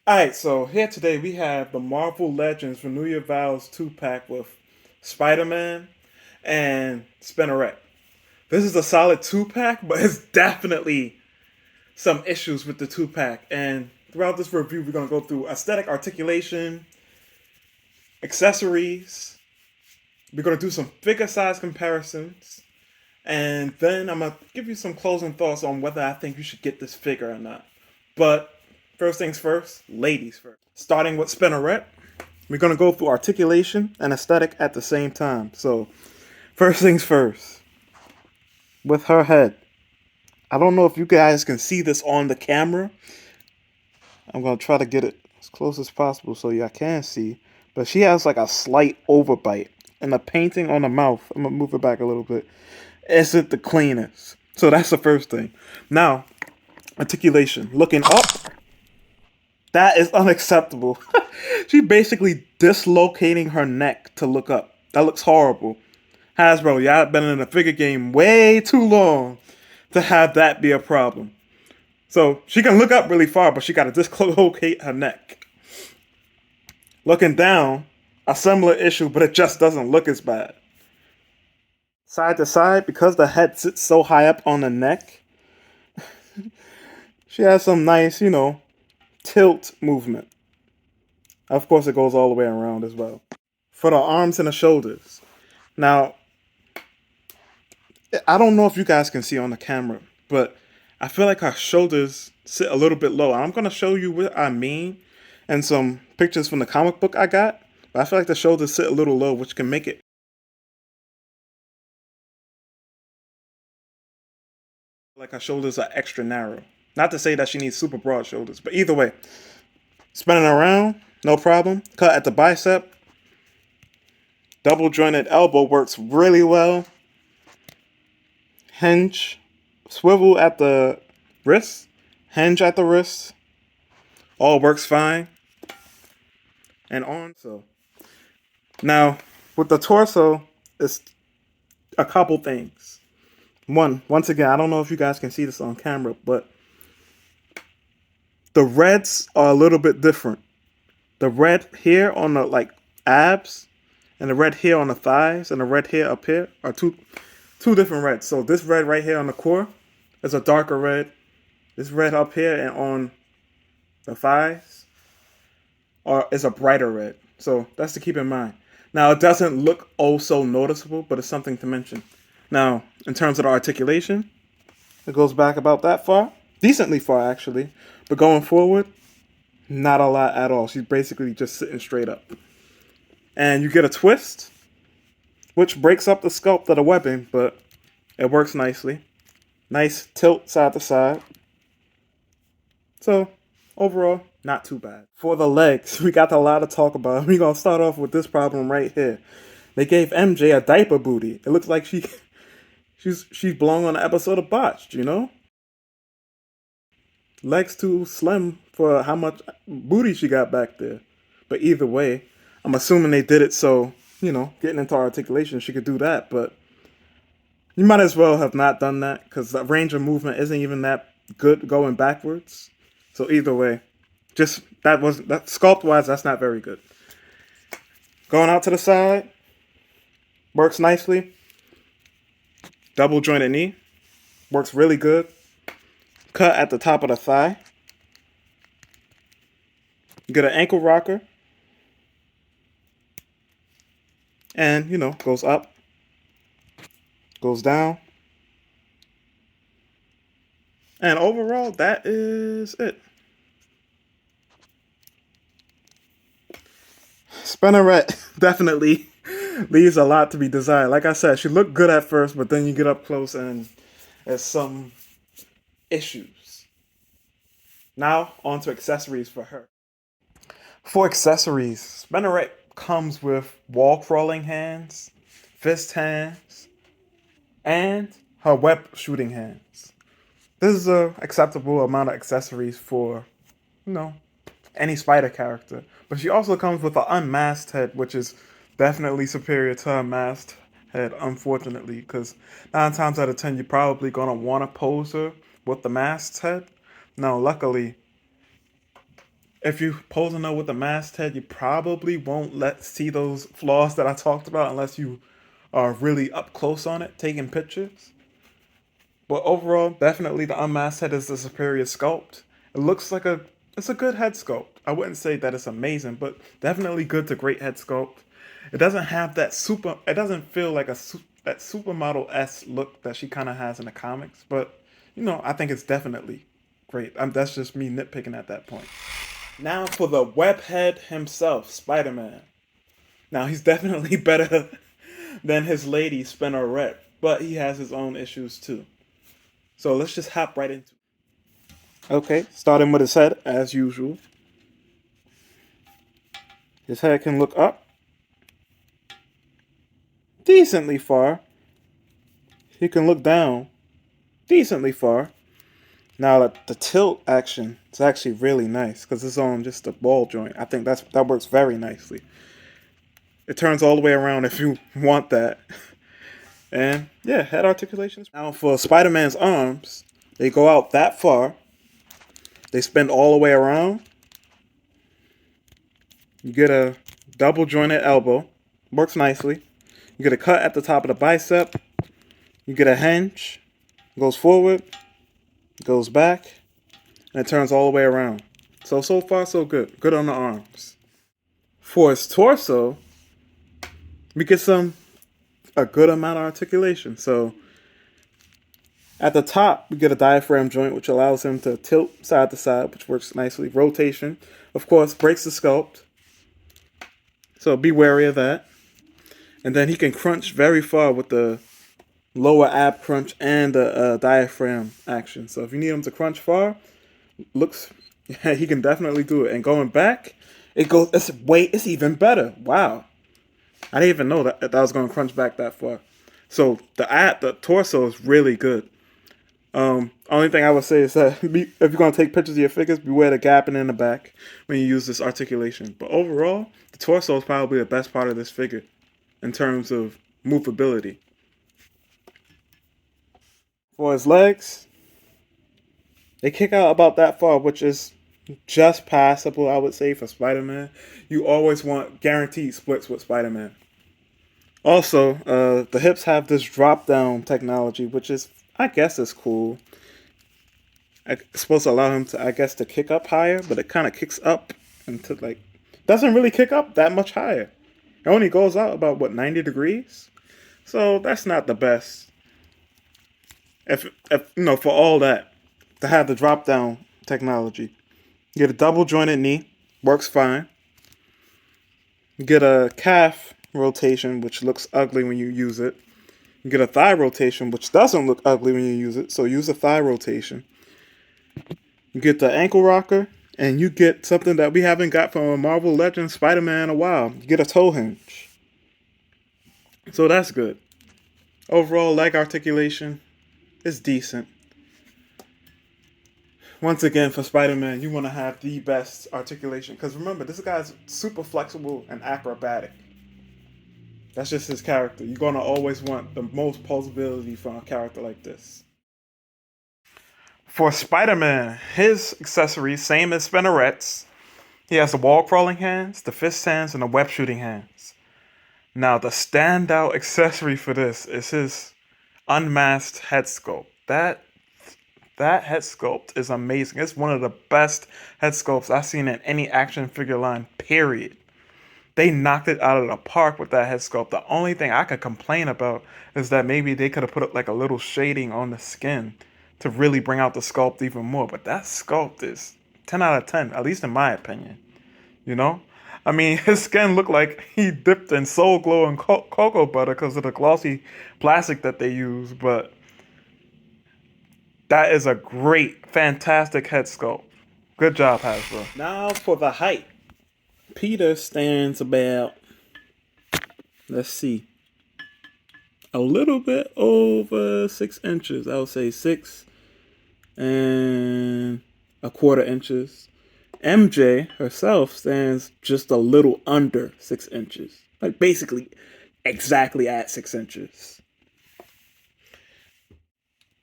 Alright, so here today we have the Marvel Legends Renew Your Vows 2-pack with Spiderman and Spinnerett. This is a solid 2-pack, but it's definitely some issues with the 2-pack. And throughout this review, we're going to go through aesthetic articulation, accessories, we're going to do some figure size comparisons, and then I'm going to give you some closing thoughts on whether I think you should get this figure or not. But first things first, ladies first. Starting with Spinnerett, we're going to go through articulation and aesthetic at the same time. So, first things first, with her head. I don't know if you guys can see this on the camera. I'm going to try to get it as close as possible so y'all can see. But she has like a slight overbite. And the painting on the mouth, I'm going to move it back a little bit, isn't the cleanest. So that's the first thing. Now, articulation. Looking up, that is unacceptable. She basically dislocating her neck to look up. That looks horrible. Hasbro, y'all been in a figure game way too long to have that be a problem. So she can look up really far, but she got to dislocate her neck. Looking down, a similar issue, but it just doesn't look as bad. Side to side, because the head sits so high up on the neck, she has some nice, tilt movement. Of course, it goes all the way around as well. For the arms and the shoulders. Now, I don't know if you guys can see on the camera, but I feel like her shoulders sit a little bit low. I'm going to show you what I mean and some pictures from the comic book I got. But I feel like the shoulders sit a little low, which can make it like her shoulders are extra narrow. Not to say that she needs super broad shoulders, but either way, spinning around, no problem. Cut at the bicep. Double jointed elbow works really well. Hinge, swivel at the wrist, hinge at the wrist. All works fine. And on. So now with the torso, it's a couple things. Once again, I don't know if you guys can see this on camera, but the reds are a little bit different. The red here on the abs, and the red here on the thighs, and the red here up here are two different reds. So this red right here on the core is a darker red. This red up here and on the thighs is a brighter red. So that's to keep in mind. Now it doesn't look oh so noticeable, but it's something to mention. Now, in terms of the articulation, it goes back about that far. Decently far, actually. But going forward, not a lot at all. She's basically just sitting straight up. And you get a twist, which breaks up the sculpt of the webbing, but it works nicely. Nice tilt side to side. So, overall, not too bad. For the legs, we got a lot to talk about. We're going to start off with this problem right here. They gave MJ a diaper booty. It looks like she's belong on an episode of Botched, Legs too slim for how much booty she got back there. But either way, I'm assuming they did it so, getting into articulation, she could do that. But you might as well have not done that because the range of movement isn't even that good going backwards. So either way, just that sculpt wise, that's not very good. Going out to the side, works nicely. Double jointed knee, works really good. Cut at the top of the thigh. You get an ankle rocker. And, goes up, goes down. And overall, that is it. Spinnerett definitely leaves a lot to be desired. Like I said, she looked good at first, but then you get up close and there's some issues. Now, on to accessories for her. For accessories, Spinnerett comes with wall crawling hands, fist hands, and her web shooting hands. This is an acceptable amount of accessories for, any spider character. But she also comes with an unmasked head, which is definitely superior to her masked head, unfortunately, because 9 times out of 10, you're probably going to want to pose her with the masked head. No, luckily, If you posing up with the masthead, you probably won't see those flaws that I talked about unless you are really up close on it, taking pictures. But overall, definitely the unmasked head is the superior sculpt. It looks like it's a good head sculpt. I wouldn't say that it's amazing, but definitely good to great head sculpt. It doesn't have that super. It doesn't feel like that supermodel S look that she kind of has in the comics. But I think it's definitely great. That's just me nitpicking at that point. Now for the webhead himself, Spider-Man. Now he's definitely better than his lady Spinnerett, but he has his own issues too. So let's just hop right into it. Okay, starting with his head as usual. His head can look up decently far. He can look down decently far. Now the tilt action is actually really nice because it's on just a ball joint. I think that works very nicely. It turns all the way around if you want that. And yeah, head articulations. Now for Spider-Man's arms, they go out that far. They spin all the way around. You get a double jointed elbow. Works nicely. You get a cut at the top of the bicep. You get a hinge. Goes forward. Goes back. And it turns all the way around. So far, so good. Good on the arms. For his torso, we get a good amount of articulation. So at the top, we get a diaphragm joint, which allows him to tilt side to side, which works nicely. Rotation, of course, breaks the sculpt. So be wary of that. And then he can crunch very far with the lower ab crunch and the diaphragm action. So if you need him to crunch far, he can definitely do it. And going back, it's even better. Wow. I didn't even know that I was going to crunch back that far. So the torso is really good. Only thing I would say is that if you're going to take pictures of your figures, beware the gapping in the back when you use this articulation. But overall, the torso is probably the best part of this figure in terms of movability. For his legs, they kick out about that far, which is just passable, I would say, for Spider-Man. You always want guaranteed splits with Spider-Man. Also, the hips have this drop-down technology, which is, I guess, is cool. It's supposed to allow him to, I guess, to kick up higher, but it kind of kicks up into, doesn't really kick up that much higher. It only goes out about, 90 degrees? So that's not the best. If for all that, to have the drop-down technology. You get a double jointed knee, works fine. You get a calf rotation, which looks ugly when you use it. You get a thigh rotation, which doesn't look ugly when you use it, so use a thigh rotation. You get the ankle rocker, and you get something that we haven't got from a Marvel Legends Spider-Man in a while. You get a toe hinge. So that's good. Overall, leg articulation is decent. Once again, for Spider-Man, you want to have the best articulation. Because remember, this guy's super flexible and acrobatic. That's just his character. You're going to always want the most posability from a character like this. For Spider-Man, his accessories, same as Spinnerett's. He has the wall-crawling hands, the fist hands, and the web-shooting hands. Now, the standout accessory for this is his unmasked head sculpt. That head sculpt is amazing. It's one of the best head sculpts I've seen in any action figure line, period. They knocked it out of the park with that head sculpt. The only thing I could complain about is that maybe they could have put a little shading on the skin to really bring out the sculpt even more. But that sculpt is 10 out of 10, at least in my opinion. I mean, his skin looked like he dipped in Soul Glow and cocoa butter because of the glossy plastic that they use. But that is a great, fantastic head sculpt. Good job, Hasbro. Now for the height. Peter stands about, let's see, a little bit over 6 inches. I would say 6 1/4 inches. MJ herself stands just a little under 6 inches. Basically exactly at 6 inches.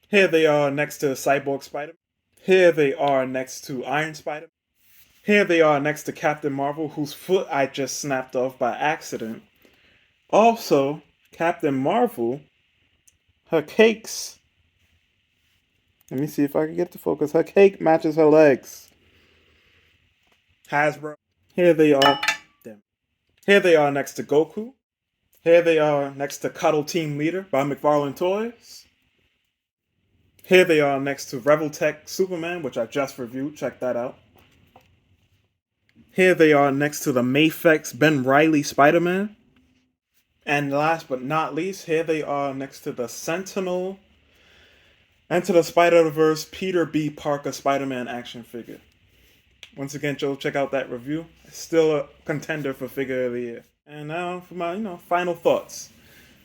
Here they are next to Cyborg Spider. Here they are next to Iron Spider. Here they are next to Captain Marvel, whose foot I just snapped off by accident. Also, Captain Marvel, her cakes. Let me see if I can get to focus. Her cake matches her legs. Hasbro. Here they are. Damn. Here they are next to Goku. Here they are next to Cuddle Team Leader by McFarlane Toys. Here they are next to Revoltech Superman, which I just reviewed. Check that out. Here they are next to the Mafex Ben Reilly Spiderman. And last but not least, here they are next to the Sentinel Into the Spider-Verse Peter B. Parker Spider-Man action figure. Once again, Joe, check out that review. It's still a contender for figure of the year. And now for my, final thoughts.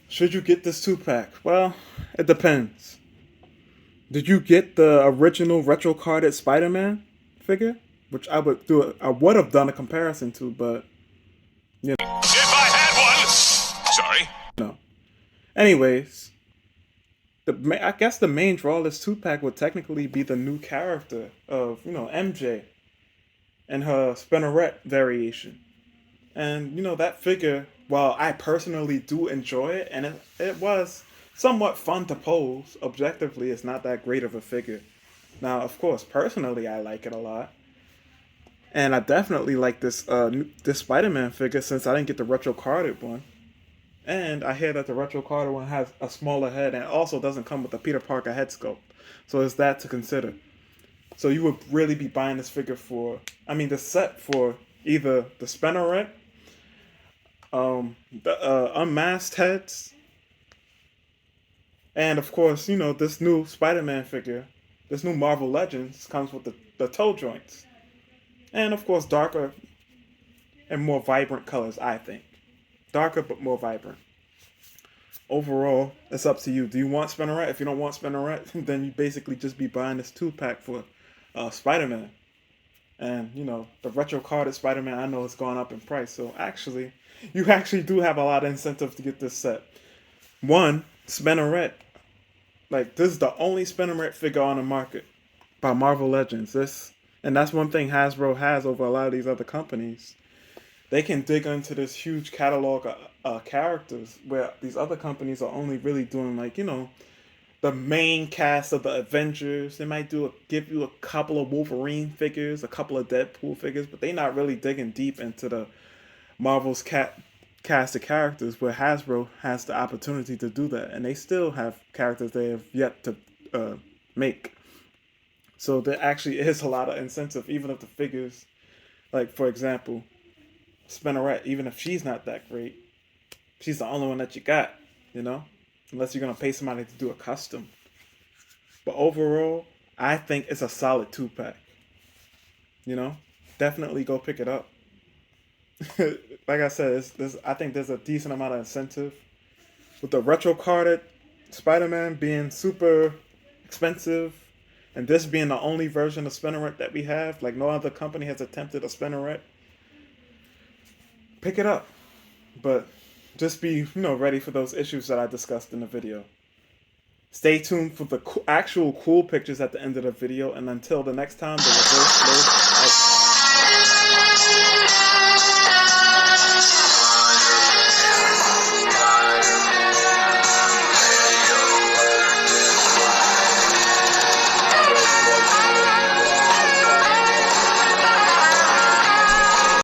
Should you get this 2-pack? Well, it depends. Did you get the original retro carded Spider-Man figure? Which I would have done a comparison to, but If I had one! Sorry. No. Anyways, I guess the main draw of this 2-pack would technically be the new character of, MJ and her Spinnerett variation. And, that figure, while I personally do enjoy it, and it was somewhat fun to pose, objectively, it's not that great of a figure. Now, of course, personally, I like it a lot. And I definitely like this Spider-Man figure since I didn't get the retro carded one. And I hear that the retro carded one has a smaller head and also doesn't come with a Peter Parker head sculpt. So there's that to consider. So you would really be buying this figure the set for either the Spinnerett, the unmasked heads, and of course, this new Spider-Man figure, this new Marvel Legends comes with the toe joints. And of course, darker and more vibrant colors, I think. Darker but more vibrant. Overall, it's up to you. Do you want Spinnerett? If you don't want Spinnerett, then you basically just be buying this 2-pack for Spider-Man. And, the retro carded Spider-Man, I know it's gone up in price. So you actually do have a lot of incentive to get this set. One, Spinnerett. This is the only Spinnerett figure on the market by Marvel Legends. And that's one thing Hasbro has over a lot of these other companies. They can dig into this huge catalog of characters where these other companies are only really doing the main cast of the Avengers. They might give you a couple of Wolverine figures, a couple of Deadpool figures, but they're not really digging deep into the Marvel's cast of characters where Hasbro has the opportunity to do that. And they still have characters they have yet to make. So there actually is a lot of incentive, even if the figures, for example, Spinnerett, even if she's not that great, she's the only one that you got, unless you're going to pay somebody to do a custom. But overall, I think it's a solid 2-pack. Definitely go pick it up. Like I said, I think there's a decent amount of incentive. With the retro carded Spider-Man being super expensive, and this being the only version of Spinnerett that we have, no other company has attempted a Spinnerett, pick it up. But just be, ready for those issues that I discussed in the video. Stay tuned for the actual cool pictures at the end of the video, and until the next time, the reverse